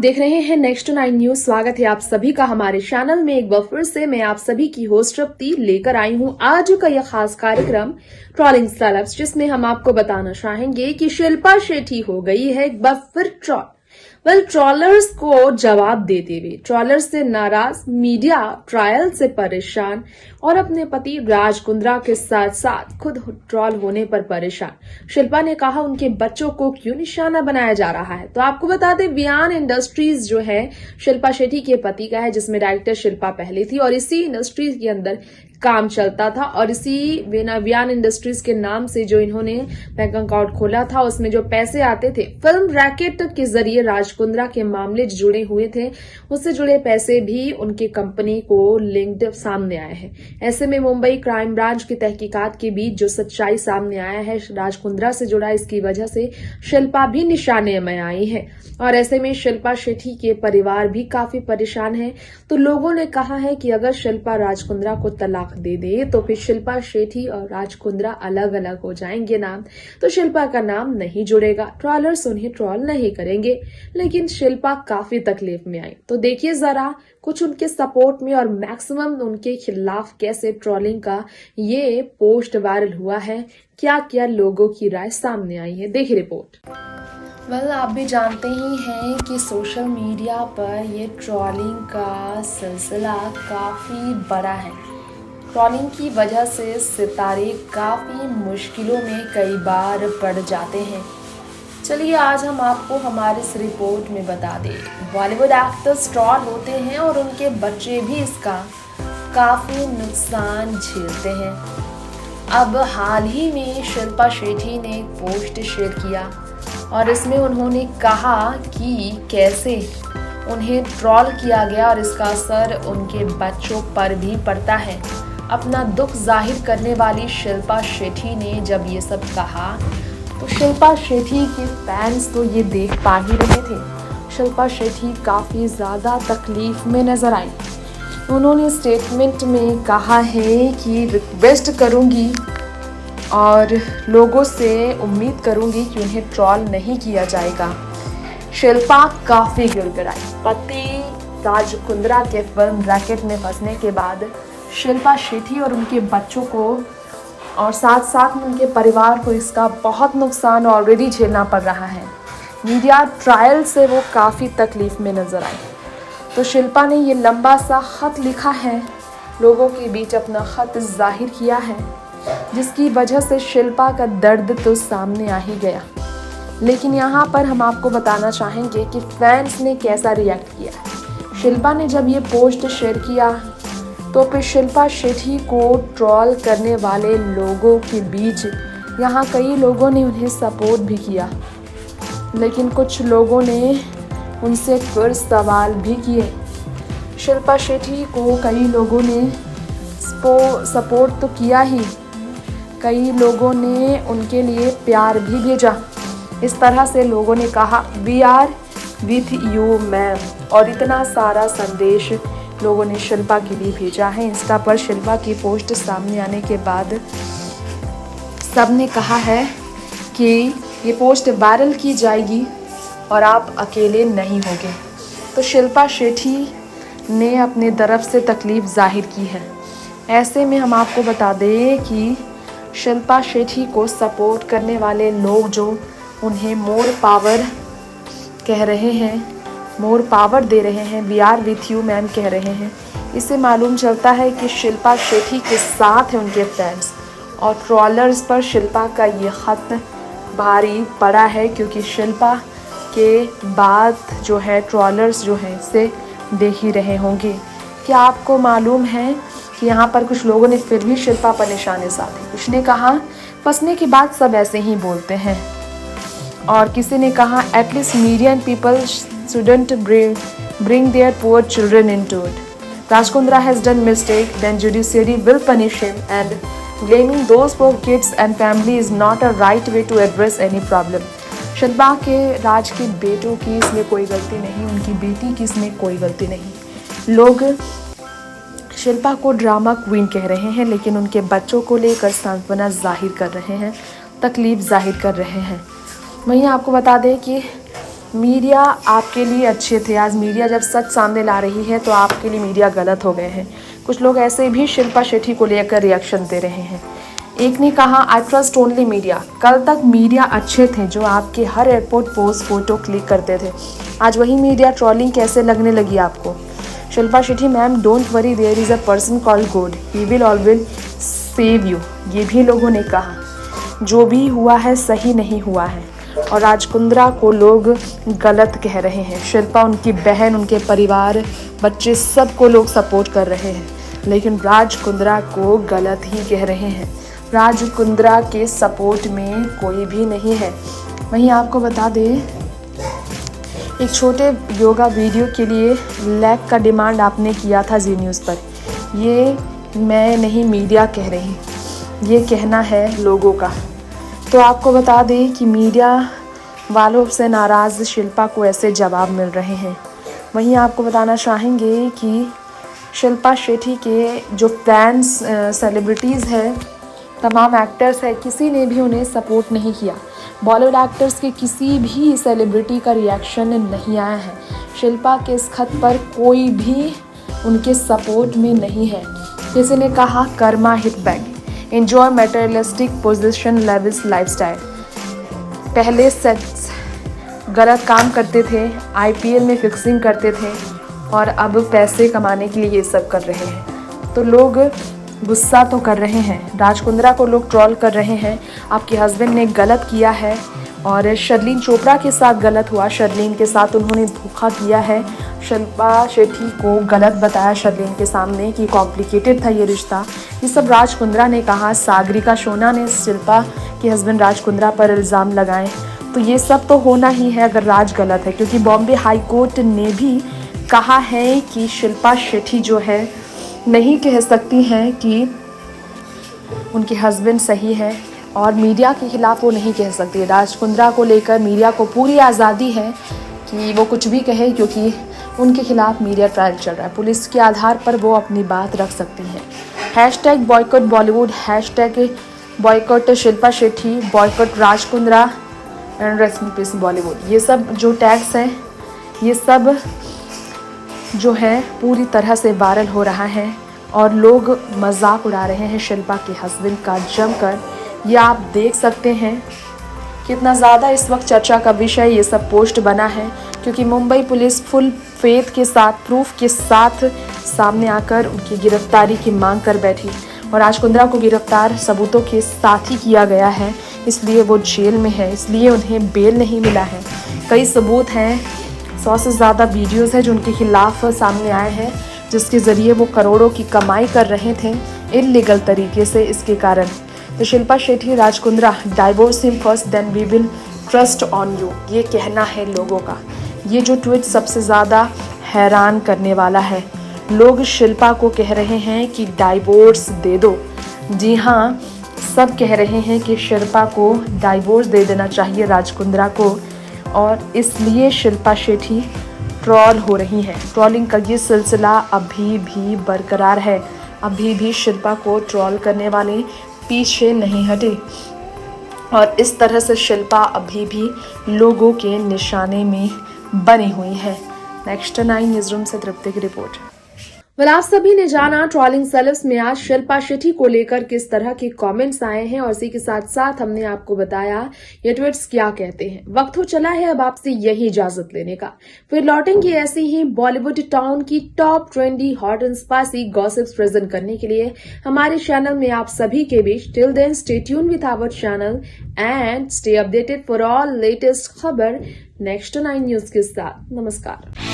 देख रहे हैं नेक्स्ट 9 न्यूज। स्वागत है आप सभी का हमारे चैनल में। एक बार फिर से मैं आप सभी की होस्ट तृप्ति लेकर आई हूं आज का यह खास कार्यक्रम ट्रॉलिंग सेलेब्स, जिसमें हम आपको बताना चाहेंगे कि शिल्पा शेट्टी हो गई है एक बार फिर ट्रॉल। ट्रॉलर्स को जवाब देते हुए ट्रॉलर्स से नाराज मीडिया, ट्रायल से परेशान और अपने पति राज कुंद्रा के साथ साथ खुद ट्रॉल होने पर परेशान। शिल्पा ने कहा उनके बच्चों को क्यों निशाना बनाया जा रहा है। तो आपको बता दें, वियान इंडस्ट्रीज जो है शिल्पा शेट्टी के पति का है, जिसमें डायरेक्टर शिल्पा पहले थी और इसी इंडस्ट्रीज के अंदर काम चलता था और इसी वियान इंडस्ट्रीज के नाम से जो इन्होंने बैंक अकाउंट खोला था, उसमें जो पैसे आते थे फिल्म रैकेट के जरिए राज कुंद्रा के मामले जुड़े हुए थे, उससे जुड़े पैसे भी उनकी कंपनी को लिंक्ड सामने आए हैं। ऐसे में मुंबई क्राइम ब्रांच की तहकीकात के बीच जो सच्चाई सामने आया है राज कुंद्रा से जुड़ा, इसकी वजह से शिल्पा भी निशाने में आई है और ऐसे में शिल्पा शेट्टी के परिवार भी काफी परेशान है। तो लोगों ने कहा है कि अगर शिल्पा राज कुंद्रा को तलाक दे दे तो फिर शिल्पा शेट्टी और राज कुंद्रा अलग अलग हो जाएंगे नाम, तो शिल्पा का नाम नहीं जुड़ेगा, ट्रॉलर्स उन्हें ट्रॉल नहीं करेंगे। लेकिन शिल्पा काफी तकलीफ में आई। तो देखिए जरा कुछ उनके सपोर्ट में और मैक्सिमम उनके खिलाफ कैसे ट्रॉलिंग का ये पोस्ट वायरल हुआ है, क्या क्या लोगों की राय सामने आई है। देखिए रिपोर्ट। आप भी जानते ही हैं कि सोशल मीडिया पर ये ट्रॉलिंग का सिलसिला काफ़ी बड़ा है। ट्रॉलिंग की वजह से सितारे काफ़ी मुश्किलों में कई बार पड़ जाते हैं। चलिए आज हम आपको हमारे इस रिपोर्ट में बता दें, बॉलीवुड एक्टर्स ट्रॉल होते हैं और उनके बच्चे भी इसका काफ़ी नुकसान झेलते हैं। अब हाल ही में शिल्पा शेट्टी ने एक पोस्ट शेयर किया और इसमें उन्होंने कहा कि कैसे उन्हें ट्रॉल किया गया और इसका असर उनके बच्चों पर भी पड़ता है। अपना दुख जाहिर करने वाली शिल्पा शेट्टी ने जब ये सब कहा तो शिल्पा शेट्टी के फैंस तो ये देख पा ही रहे थे। शिल्पा शेट्टी काफ़ी ज़्यादा तकलीफ में नज़र आई। उन्होंने स्टेटमेंट में कहा है कि रिक्वेस्ट करूँगी और लोगों से उम्मीद करूंगी कि उन्हें ट्रॉल नहीं किया जाएगा। शिल्पा काफ़ी गिड़गिड़ाई। पति राज कुंद्रा के फिल्म रैकेट में फंसने के बाद शिल्पा शेट्टी और उनके बच्चों को और साथ साथ में उनके परिवार को इसका बहुत नुकसान ऑलरेडी झेलना पड़ रहा है। मीडिया ट्रायल से वो काफ़ी तकलीफ में नज़र आई। तो शिल्पा ने ये लंबा सा ख़त लिखा है, लोगों के बीच अपना ख़त जाहिर किया है, जिसकी वजह से शिल्पा का दर्द तो सामने आ ही गया। लेकिन यहाँ पर हम आपको बताना चाहेंगे कि फैंस ने कैसा रिएक्ट किया। शिल्पा ने जब ये पोस्ट शेयर किया तो फिर शिल्पा शेट्टी को ट्रॉल करने वाले लोगों के बीच यहाँ कई लोगों ने उन्हें सपोर्ट भी किया, लेकिन कुछ लोगों ने उनसे फिर सवाल भी किए। शिल्पा शेट्टी को कई लोगों ने सपोर्ट तो किया ही, कई लोगों ने उनके लिए प्यार भी भेजा। इस तरह से लोगों ने कहा we are with you ma'am, और इतना सारा संदेश लोगों ने शिल्पा के लिए भेजा है। इंस्टा पर शिल्पा की पोस्ट सामने आने के बाद सब ने कहा है कि ये पोस्ट वायरल की जाएगी और आप अकेले नहीं होंगे। तो शिल्पा शेट्टी ने अपने तरफ से तकलीफ़ जाहिर की है। ऐसे में हम आपको बता दें कि शिल्पा शेट्टी को सपोर्ट करने वाले लोग जो उन्हें मोर पावर कह रहे हैं, मोर पावर दे रहे हैं, we are with you ma'am कह रहे हैं, इससे मालूम चलता है कि शिल्पा शेट्टी के साथ है उनके फैंस। और ट्रॉलर्स पर शिल्पा का ये ख़त भारी पड़ा है, क्योंकि शिल्पा के बाद जो है ट्रॉलर्स जो हैं इसे देख ही रहे होंगे। क्या आपको मालूम है कि यहाँ पर कुछ लोगों ने फिर भी शिल्पा पर निशाने साधे। कुछ ने कहा फंसने के बाद सब ऐसे ही बोलते हैं, और किसी ने कहा at least media and people shouldn't bring their poor children into it. Raj Kundra has done mistake, then judiciary will punish him, and blaming those poor kids and family is not a right way to address any problem. Shilpa के राज के बेटों की इसमें कोई गलती नहीं, उनकी बेटी की इसमें कोई गलती नहीं। लोग शिल्पा को ड्रामा क्वीन कह रहे हैं, लेकिन उनके बच्चों को लेकर सांत्वना जाहिर कर रहे हैं, तकलीफ जाहिर कर रहे हैं। वहीं आपको बता दें कि मीडिया आपके लिए अच्छे थे, आज मीडिया जब सच सामने ला रही है तो आपके लिए मीडिया गलत हो गए हैं। कुछ लोग ऐसे भी शिल्पा शेट्टी को लेकर रिएक्शन दे रहे हैं। एक ने कहा आई ट्रस्ट ओनली मीडिया। कल तक मीडिया अच्छे थे जो आपके हर एयरपोर्ट पोस्ट फोटो क्लिक करते थे, आज वही मीडिया ट्रोलिंग कैसे लगने लगी आपको। Shilpa Shetty ma'am don't worry, there is a person called God, he will always save you. ये भी लोगों ने कहा। जो भी हुआ है सही नहीं हुआ है और राज कुंद्रा को लोग गलत कह रहे हैं। शिल्पा, उनकी बहन, उनके परिवार, बच्चे, सबको लोग सपोर्ट कर रहे हैं, लेकिन राज कुंद्रा को गलत ही कह रहे हैं। राज कुंद्रा के सपोर्ट में कोई भी नहीं है। वहीं आपको बता दें, एक छोटे योगा वीडियो के लिए लाइक का डिमांड आपने किया था जी न्यूज़ पर। ये मैं नहीं मीडिया कह रही, ये कहना है लोगों का। तो आपको बता दें कि मीडिया वालों से नाराज़ शिल्पा को ऐसे जवाब मिल रहे हैं। वहीं आपको बताना चाहेंगे कि शिल्पा शेट्टी के जो फैंस, सेलिब्रिटीज़ हैं, तमाम एक्टर्स हैं, किसी ने भी उन्हें सपोर्ट नहीं किया। बॉलीवुड एक्टर्स के किसी भी सेलिब्रिटी का रिएक्शन नहीं आया है। शिल्पा के इस खत पर कोई भी उनके सपोर्ट में नहीं है। किसी ने कहा Karma hit back, enjoy materialistic position levels lifestyle. पहले सेक्स गलत काम करते थे, IPL में फिक्सिंग करते थे और अब पैसे कमाने के लिए ये सब कर रहे हैं। तो लोग गुस्सा तो कर रहे हैं, राज कुंद्रा को लोग ट्रोल कर रहे हैं। आपके हस्बैंड ने गलत किया है और शर्लीन चोपड़ा के साथ गलत हुआ, शर्लीन के साथ उन्होंने धोखा किया है। शिल्पा शेट्टी को गलत बताया शर्लीन के सामने कि कॉम्प्लिकेटेड था ये रिश्ता। ये सब राज कुंद्रा ने कहा। सागरिका सोना ने शिल्पा के हस्बैंड राज कुंद्रा पर इल्ज़ाम लगाए। तो ये सब तो होना ही है अगर राज गलत है, क्योंकि बॉम्बे हाई कोर्ट ने भी कहा है कि शिल्पा शेट्टी जो है नहीं कह सकती हैं कि उनके हस्बैंड सही है और मीडिया के खिलाफ वो नहीं कह सकती। राज कुंद्रा को लेकर मीडिया को पूरी आज़ादी है कि वो कुछ भी कहे, क्योंकि उनके खिलाफ मीडिया ट्रायल चल रहा है। पुलिस के आधार पर वो अपनी बात रख सकती हैं। Hashtag boycott Bollywood, hashtag boycott Shilpa Shetty, boycott Raj Kundra and rest in peace Bollywood. ये सब जो टैग्स हैं, ये सब जो है पूरी तरह से वायरल हो रहा है और लोग मजाक उड़ा रहे हैं शिल्पा के हस्बैंड का जमकर। ये आप देख सकते हैं कितना ज़्यादा इस वक्त चर्चा का विषय ये सब पोस्ट बना है, क्योंकि मुंबई पुलिस फुल फेथ के साथ, प्रूफ के साथ सामने आकर उनकी गिरफ्तारी की मांग कर बैठी और राज कुंद्रा को गिरफ्तार सबूतों के साथ ही किया गया है, इसलिए वो जेल में है, इसलिए उन्हें बेल नहीं मिला है। कई सबूत हैं, 100 से ज़्यादा वीडियोज़ हैं जो उनके खिलाफ सामने आए हैं, जिसके ज़रिए वो करोड़ों की कमाई कर रहे थे इल्लीगल तरीके से। इसके कारण तो Shilpa Shetty, Raj Kundra, divorce him first then we will trust on you, ये कहना है लोगों का। ये जो ट्वीट सबसे ज़्यादा हैरान करने वाला है। लोग शिल्पा को कह रहे हैं कि डाइवोर्स दे दो। जी हाँ, सब कह रहे हैं कि शिल्पा को डाइवोर्स दे देना चाहिए, राज कुंद्रा को, और इसलिए शिल्पा शेट्टी ट्रोल हो रही हैं। ट्रोलिंग का ये सिलसिला अभी भी बरकरार है। अभी भी शिल्पा को ट्रोल करने वाले पीछे नहीं हटे और इस तरह से शिल्पा अभी भी लोगों के निशाने में बनी हुई है। नेक्स्ट 9 न्यूज़रूम से तृप्ति की रिपोर्ट। आप सभी ने जाना ट्रोलिंग सेल्स में आज शिल्पा शेट्टी को लेकर किस तरह के कमेंट्स आए हैं और इसी के साथ साथ हमने आपको बताया ये ट्वीट्स क्या कहते हैं। वक्त हो चला है अब आपसे यही इजाजत लेने का। फिर लौटेंगे ऐसी ही बॉलीवुड टाउन की top trendy, hot and spicy gossips present करने के लिए हमारे चैनल में आप सभी के बीच। Till then stay tune with our channel and stay updated for all latest खबर नेक्स्ट 9 न्यूज के साथ। नमस्कार।